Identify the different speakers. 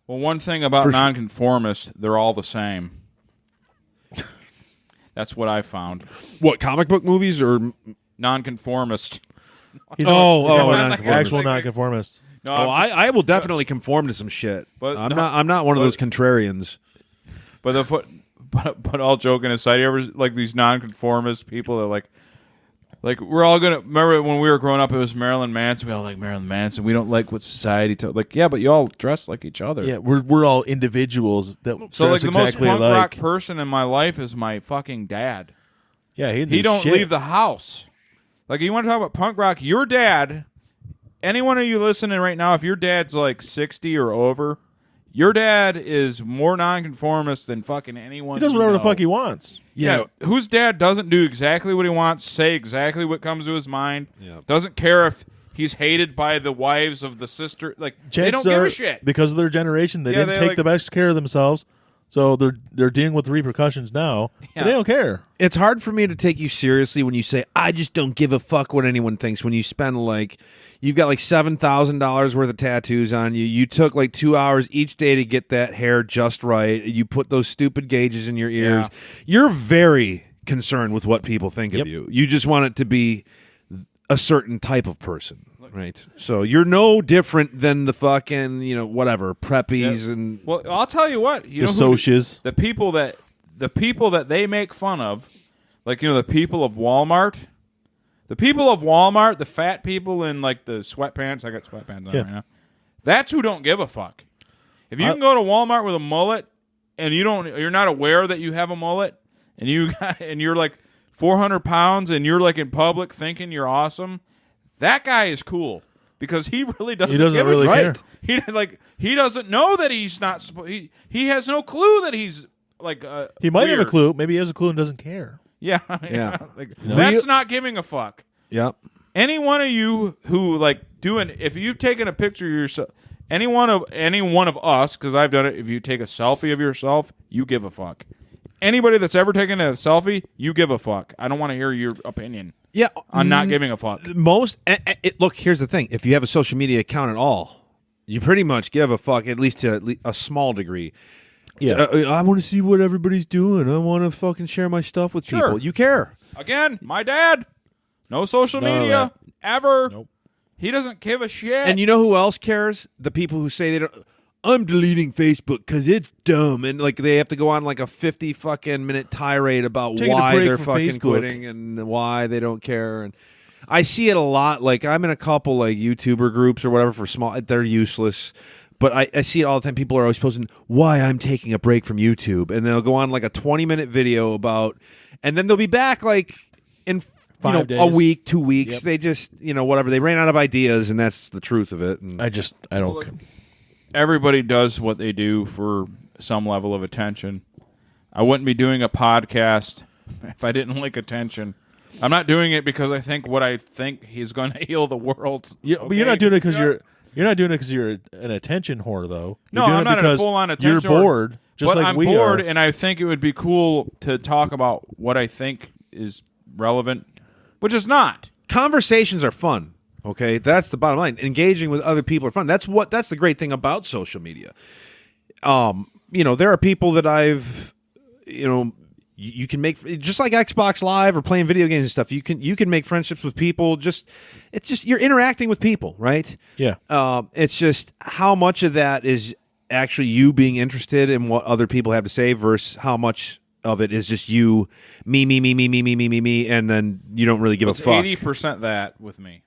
Speaker 1: Well, one thing about nonconformists, they're all the same. That's what I found.
Speaker 2: What, comic book movies or
Speaker 1: Nonconformist?
Speaker 3: Actual nonconformists.
Speaker 1: No,
Speaker 2: I will definitely conform to some shit.
Speaker 1: But
Speaker 2: I'm not one of those contrarians.
Speaker 1: But all joking aside, you ever like these nonconformist people that like we're all gonna remember when we were growing up, it was Marilyn Manson. We all like Marilyn Manson. We don't like what society yeah, but you all dress like each other.
Speaker 3: Yeah, we're all individuals that
Speaker 1: so
Speaker 3: dress
Speaker 1: like the
Speaker 3: exactly
Speaker 1: most punk
Speaker 3: alike.
Speaker 1: rock person in my life is my fucking dad.
Speaker 3: Yeah,
Speaker 1: he don't leave the house. Like, you want to talk about punk rock? Your dad. Any one of you listening right now, if your dad's like 60 or over, your dad is more nonconformist than fucking anyone.
Speaker 3: He does whatever the fuck he wants.
Speaker 1: Yeah, whose dad doesn't do exactly what he wants, say exactly what comes to his mind, doesn't care if he's hated by the wives of the sister. Like, they don't give a shit.
Speaker 3: Because of their generation, they didn't take the best care of themselves, so they're dealing with the repercussions now. Yeah. But they don't care.
Speaker 2: It's hard for me to take you seriously when you say, I just don't give a fuck what anyone thinks. When you spend you've got like $7,000 worth of tattoos on you. You took like 2 hours each day to get that hair just right. You put those stupid gauges in your ears. Yeah. You're very concerned with what people think of you. You just want it to be a certain type of person, right? So you're no different than the fucking, whatever, preppies and...
Speaker 1: Well, I'll tell you what.
Speaker 3: The socias.
Speaker 1: The people that they make fun of, like, the people of Walmart... The people of Walmart, the fat people in like the sweatpants, I got sweatpants on right now. That's who don't give a fuck. If you can go to Walmart with a mullet and you're not aware that you have a mullet and you're like 400 pounds and you're like in public thinking you're awesome, that guy is cool because he really doesn't.
Speaker 3: He doesn't
Speaker 1: give
Speaker 3: really care.
Speaker 1: He doesn't know that he's not. He has no clue that he's like.
Speaker 3: He might
Speaker 1: weird.
Speaker 3: have a clue. Maybe he has a clue and doesn't care.
Speaker 1: Yeah. That's not giving a fuck.
Speaker 2: Yep.
Speaker 1: Any one of you who if you've taken a picture of yourself, any one of us, because I've done it. If you take a selfie of yourself, you give a fuck. Anybody that's ever taken a selfie, you give a fuck. I don't want to hear your opinion.
Speaker 2: Yeah,
Speaker 1: on not giving a fuck.
Speaker 2: Look, here's the thing: if you have a social media account at all, you pretty much give a fuck, at least to a small degree. Yeah, I want to see what everybody's doing. I want to fucking share my stuff with people. You care.
Speaker 1: Again, my dad, no social media ever.
Speaker 3: Nope.
Speaker 1: He doesn't give a shit.
Speaker 2: And you know who else cares? The people who say they don't. I'm deleting Facebook because it's dumb, and like they have to go on like a 50 fucking minute tirade about why they're fucking Facebook. Quitting and why they don't care. And I see it a lot. Like I'm in a couple like YouTuber groups or whatever for small. They're useless. But I see it all the time. People are always posting why I'm taking a break from YouTube. And they'll go on like a 20-minute video about, and then they'll be back like in
Speaker 3: 5 days.
Speaker 2: A week, 2 weeks.
Speaker 3: Yep.
Speaker 2: They just, whatever. They ran out of ideas, and that's the truth of it. And
Speaker 3: I don't.
Speaker 1: Everybody does what they do for some level of attention. I wouldn't be doing a podcast if I didn't like attention. I'm not doing it because I think what I think is going to heal the world.
Speaker 3: Yeah, okay. But you're not doing it because You're not doing it because you're an attention whore, though.
Speaker 1: No, I'm not a full-on attention
Speaker 3: whore. You're bored, just
Speaker 1: but
Speaker 3: like
Speaker 1: I'm
Speaker 3: we
Speaker 1: bored,
Speaker 3: are.
Speaker 1: And I think it would be cool to talk about what I think is relevant, which is not.
Speaker 2: Conversations are fun, okay? That's the bottom line. Engaging with other people are fun. That's the great thing about social media. There are people that I've, you can make, just like Xbox Live or playing video games and stuff. You can make friendships with people. It's just you're interacting with people, right?
Speaker 3: Yeah.
Speaker 2: It's just how much of that is actually you being interested in what other people have to say versus how much of it is just you, me, and then you don't really give a fuck.
Speaker 1: 80% that with me.